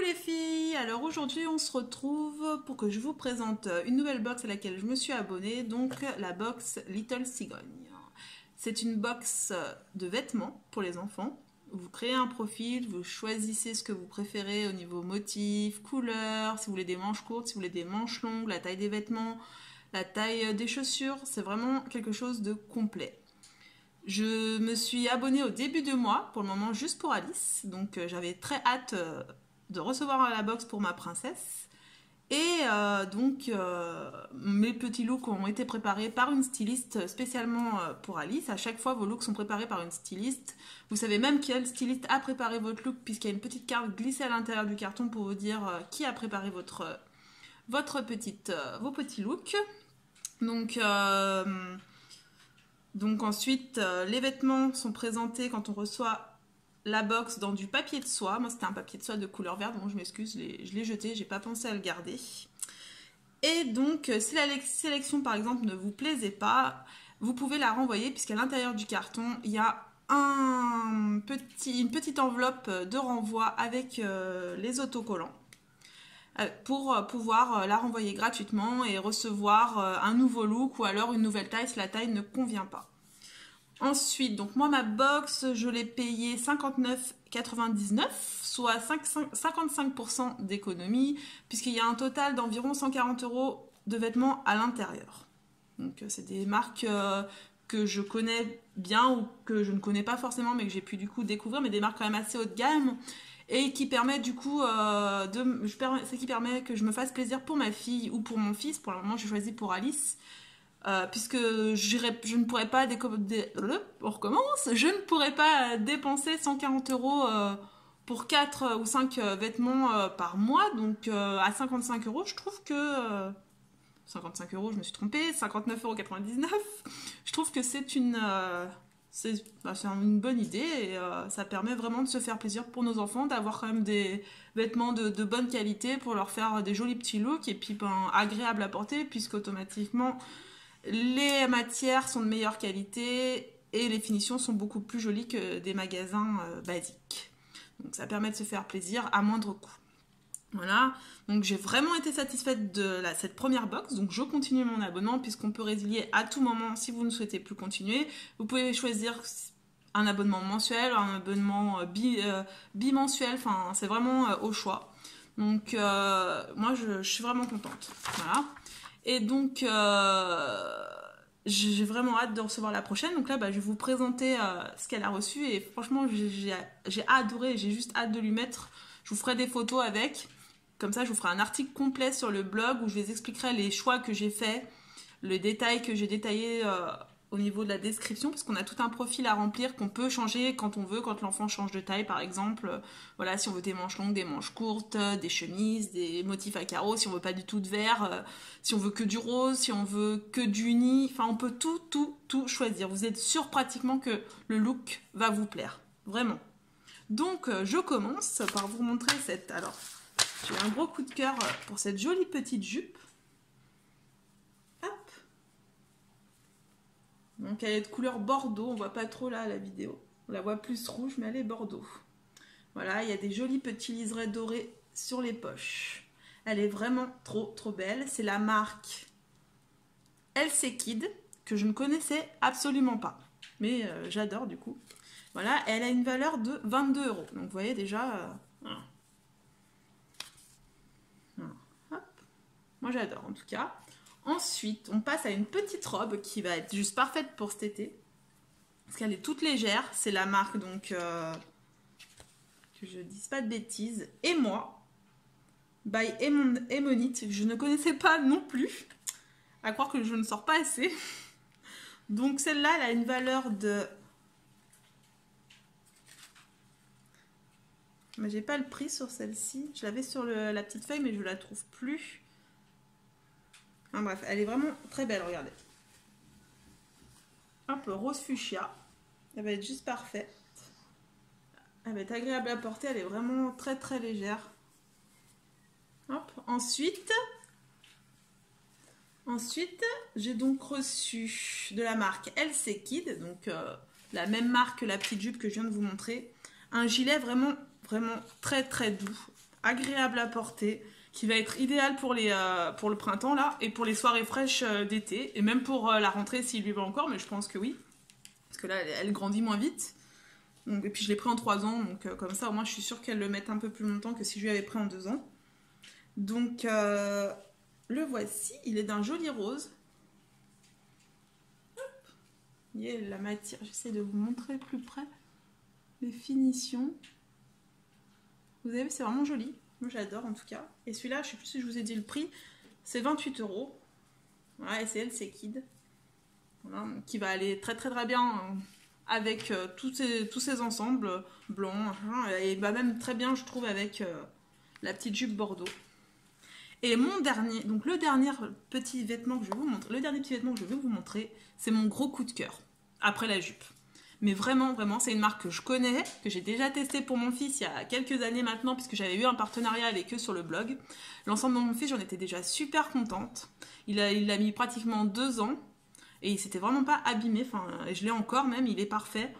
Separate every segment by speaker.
Speaker 1: les filles, alors aujourd'hui on se retrouve pour que je vous présente une nouvelle box à laquelle je me suis abonnée, donc la box Little Cigogne. C'est une box de vêtements pour les enfants. Vous créez un profil, vous choisissez ce que vous préférez au niveau motif, couleur, si vous voulez des manches courtes, si vous voulez des manches longues, la taille des vêtements, la taille des chaussures, c'est vraiment quelque chose de complet. Je me suis abonnée au début de mois, pour le moment juste pour Alice, donc j'avais très hâte de recevoir la box pour ma princesse. Et mes petits looks ont été préparés par une styliste spécialement pour Alice. À chaque fois, vos looks sont préparés par une styliste. Vous savez même quel styliste a préparé votre look, puisqu'il y a une petite carte glissée à l'intérieur du carton pour vous dire qui a préparé vos petits looks. Donc ensuite, les vêtements sont présentés quand on reçoit la box dans du papier de soie. Moi, c'était un papier de soie de couleur verte. Bon, je m'excuse, je l'ai jeté. J'ai pas pensé à le garder. Et donc, si la sélection, par exemple, ne vous plaisait pas, vous pouvez la renvoyer puisqu'à l'intérieur du carton, il y a une petite enveloppe de renvoi avec les autocollants pour pouvoir la renvoyer gratuitement et recevoir un nouveau look ou alors une nouvelle taille si la taille ne convient pas. Ensuite, donc moi ma box, je l'ai payée 59,99, soit 55% d'économie, puisqu'il y a un total d'environ 140 € de vêtements à l'intérieur. Donc c'est des marques que je connais bien ou que je ne connais pas forcément, mais que j'ai pu du coup découvrir, mais des marques quand même assez haut de gamme, et qui permet du coup qui permet que je me fasse plaisir pour ma fille ou pour mon fils. Pour le moment, j'ai choisi pour Alice. Puisque je ne pourrais pas on recommence, je ne pourrais pas dépenser 140 € pour 4 ou 5 vêtements par mois, donc à 55 €, je trouve que 55 €, je me suis trompée, 59,99 €, je trouve que c'est une bonne idée et ça permet vraiment de se faire plaisir pour nos enfants, d'avoir quand même des vêtements de bonne qualité pour leur faire des jolis petits looks et puis agréables à porter, puisqu'automatiquement les matières sont de meilleure qualité et les finitions sont beaucoup plus jolies que des magasins basiques. Donc ça permet de se faire plaisir à moindre coût. Voilà, donc j'ai vraiment été satisfaite de cette première box, donc je continue mon abonnement puisqu'on peut résilier à tout moment si vous ne souhaitez plus continuer. Vous pouvez choisir un abonnement mensuel, un abonnement bimensuel, enfin c'est vraiment au choix. Donc moi je suis vraiment contente. Voilà. Et donc, j'ai vraiment hâte de recevoir la prochaine. Donc là, je vais vous présenter ce qu'elle a reçu. Et franchement, j'ai adoré. J'ai juste hâte de lui mettre. Je vous ferai des photos avec. Comme ça, je vous ferai un article complet sur le blog où je vous expliquerai les choix que j'ai faits, les détails que j'ai détaillés au niveau de la description, parce qu'on a tout un profil à remplir qu'on peut changer quand on veut, quand l'enfant change de taille par exemple. Voilà, si on veut des manches longues, des manches courtes, des chemises, des motifs à carreaux, si on veut pas du tout de vert, si on veut que du rose, si on veut que du uni, enfin on peut tout choisir. Vous êtes sûr pratiquement que le look va vous plaire, vraiment. Donc je commence par vous montrer cette... Alors, j'ai eu un gros coup de cœur pour cette jolie petite jupe. Donc elle est de couleur bordeaux, on voit pas trop là la vidéo. On la voit plus rouge, mais elle est bordeaux. Voilà, il y a des jolis petits liserés dorés sur les poches. Elle est vraiment trop belle. C'est la marque LC Kid, que je ne connaissais absolument pas. Mais j'adore du coup. Voilà, elle a une valeur de 22 €. Donc vous voyez déjà... voilà. Hop. Moi j'adore en tout cas. Ensuite, on passe à une petite robe qui va être juste parfaite pour cet été. Parce qu'elle est toute légère. C'est la marque, donc, que je ne dise pas de bêtises. Et moi, by Emonite, je ne connaissais pas non plus. À croire que je ne sors pas assez. Donc celle-là, elle a une valeur de... Mais j'ai pas le prix sur celle-ci. Je l'avais sur la petite feuille, mais je ne la trouve plus. Enfin, bref, elle est vraiment très belle, regardez. Un peu rose fuchsia. Elle va être juste parfaite. Elle va être agréable à porter. Elle est vraiment très légère. Hop. Ensuite, j'ai donc reçu de la marque LC Kid, donc la même marque que la petite jupe que je viens de vous montrer. Un gilet vraiment très doux. agréable à porter, qui va être idéal pour le printemps là, et pour les soirées fraîches d'été, et même pour la rentrée s'il lui va encore, mais je pense que oui, parce que là elle grandit moins vite. Donc, et puis je l'ai pris en 3 ans, donc comme ça au moins je suis sûre qu'elle le mette un peu plus longtemps que si je lui avais pris en 2 ans. Donc le voici, il est d'un joli rose. Vous voyez la matière, j'essaie de vous montrer plus près les finitions. Vous avez vu, c'est vraiment joli. Moi j'adore en tout cas. Et celui-là, je sais plus si je vous ai dit le prix, c'est 28 €. Voilà, et c'est LC Kid. Voilà, qui va aller très très très bien avec tous ces ensembles blancs. Et bah même très bien je trouve avec la petite jupe bordeaux. Et mon dernier, donc le dernier petit vêtement que je vais vous montrer, c'est mon gros coup de cœur, après la jupe. Mais vraiment, vraiment, c'est une marque que je connais, que j'ai déjà testé pour mon fils il y a quelques années maintenant, puisque j'avais eu un partenariat avec eux sur le blog. L'ensemble de mon fils, j'en étais déjà super contente. Il l'a mis pratiquement 2 ans, et il s'était vraiment pas abîmé, enfin, je l'ai encore même, il est parfait.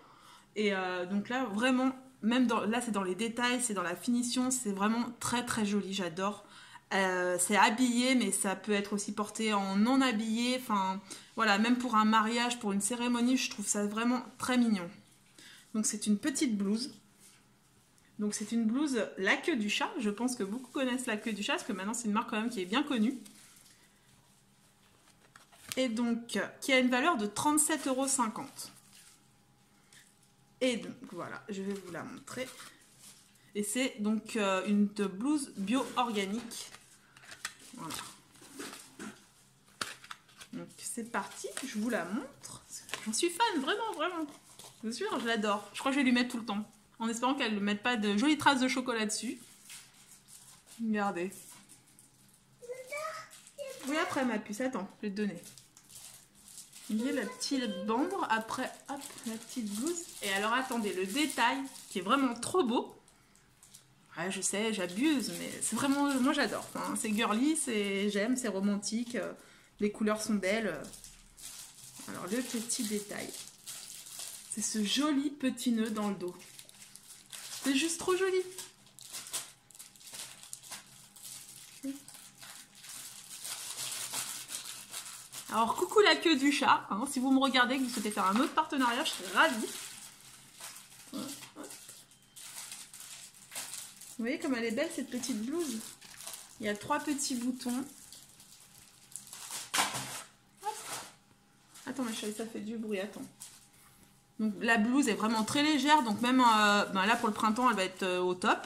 Speaker 1: Et donc là, vraiment, même là c'est dans les détails, c'est dans la finition, c'est vraiment très très joli, j'adore. C'est habillé, mais ça peut être aussi porté en non habillé. Enfin, voilà, même pour un mariage, pour une cérémonie, je trouve ça vraiment très mignon. Donc c'est une petite blouse. Donc c'est une blouse La Queue du Chat. Je pense que beaucoup connaissent La Queue du Chat, parce que maintenant c'est une marque quand même qui est bien connue. Et donc, qui a une valeur de 37,50 €. Et donc voilà, je vais vous la montrer. Et c'est donc une blouse bio-organique. Voilà. Donc c'est parti, je vous la montre. J'en suis fan, vraiment, vraiment. Bien sûr, je l'adore. Je crois que je vais lui mettre tout le temps. En espérant qu'elle ne mette pas de jolies traces de chocolat dessus. Regardez. Oui, après ma puce, attends, je vais te donner. Il y a la petite bande, après, hop, la petite blouse. Et alors attendez, le détail qui est vraiment trop beau. Ouais, je sais, j'abuse, mais c'est vraiment... Moi, j'adore. Enfin, c'est girly, j'aime, c'est romantique. Les couleurs sont belles. Alors, le petit détail. C'est ce joli petit nœud dans le dos. C'est juste trop joli. Alors, coucou La Queue du Chat. Hein, si vous me regardez et que vous souhaitez faire un autre partenariat, je serais ravie. Vous voyez comme elle est belle cette petite blouse. Il y a 3 petits boutons. Hop. Attends ma chérie, ça fait du bruit, attends. Donc la blouse est vraiment très légère, donc même là pour le printemps elle va être au top.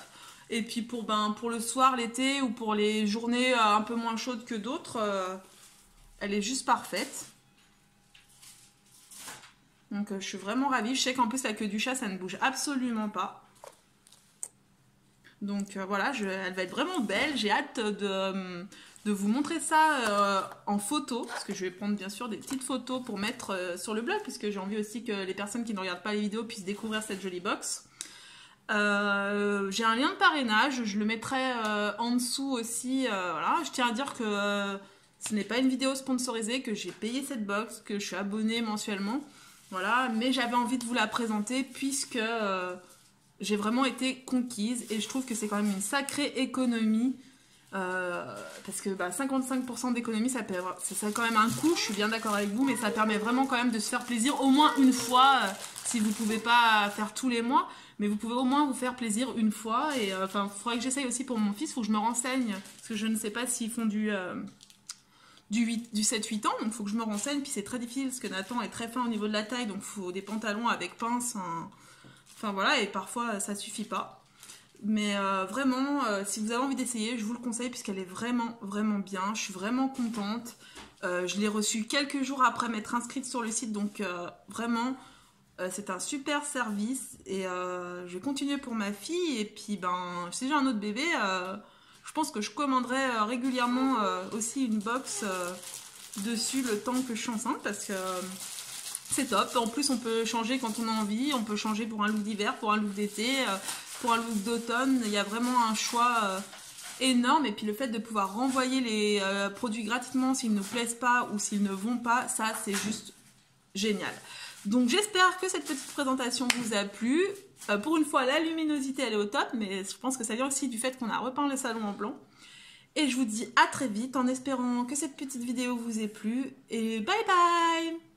Speaker 1: Et puis pour le soir, l'été ou pour les journées un peu moins chaudes que d'autres, elle est juste parfaite. Donc je suis vraiment ravie. Je sais qu'en plus La Queue du Chat ça ne bouge absolument pas. Donc voilà, elle va être vraiment belle. J'ai hâte de vous montrer ça en photo. Parce que je vais prendre bien sûr des petites photos pour mettre sur le blog. Puisque j'ai envie aussi que les personnes qui ne regardent pas les vidéos puissent découvrir cette jolie box. J'ai un lien de parrainage. Je le mettrai en dessous aussi. Voilà. Je tiens à dire que ce n'est pas une vidéo sponsorisée. Que j'ai payé cette box. Que je suis abonnée mensuellement. Voilà. Mais j'avais envie de vous la présenter puisque... j'ai vraiment été conquise et je trouve que c'est quand même une sacrée économie parce que 55% d'économie ça quand même un coût, je suis bien d'accord avec vous, mais ça permet vraiment quand même de se faire plaisir au moins une fois si vous ne pouvez pas faire tous les mois, mais vous pouvez au moins vous faire plaisir une fois. Et il faudrait que j'essaye aussi pour mon fils, il faut que je me renseigne parce que je ne sais pas s'ils font du 7-8 ans, donc il faut que je me renseigne. Puis c'est très difficile parce que Nathan est très fin au niveau de la taille, donc il faut des pantalons avec pince. Enfin voilà, et parfois ça suffit pas. Mais vraiment, si vous avez envie d'essayer, je vous le conseille puisqu'elle est vraiment, vraiment bien. Je suis vraiment contente. Je l'ai reçue quelques jours après m'être inscrite sur le site. Donc vraiment, c'est un super service. Et je vais continuer pour ma fille. Et puis, si j'ai un autre bébé, je pense que je commanderai régulièrement aussi une box dessus le temps que je suis enceinte. Parce que... c'est top, en plus on peut changer quand on a envie, on peut changer pour un look d'hiver, pour un look d'été, pour un look d'automne, il y a vraiment un choix énorme. Et puis le fait de pouvoir renvoyer les produits gratuitement s'ils ne plaisent pas ou s'ils ne vont pas, ça c'est juste génial. Donc j'espère que cette petite présentation vous a plu. Pour une fois, la luminosité elle est au top, mais je pense que ça vient aussi du fait qu'on a repeint le salon en blanc. Et je vous dis à très vite en espérant que cette petite vidéo vous ait plu. Et bye bye!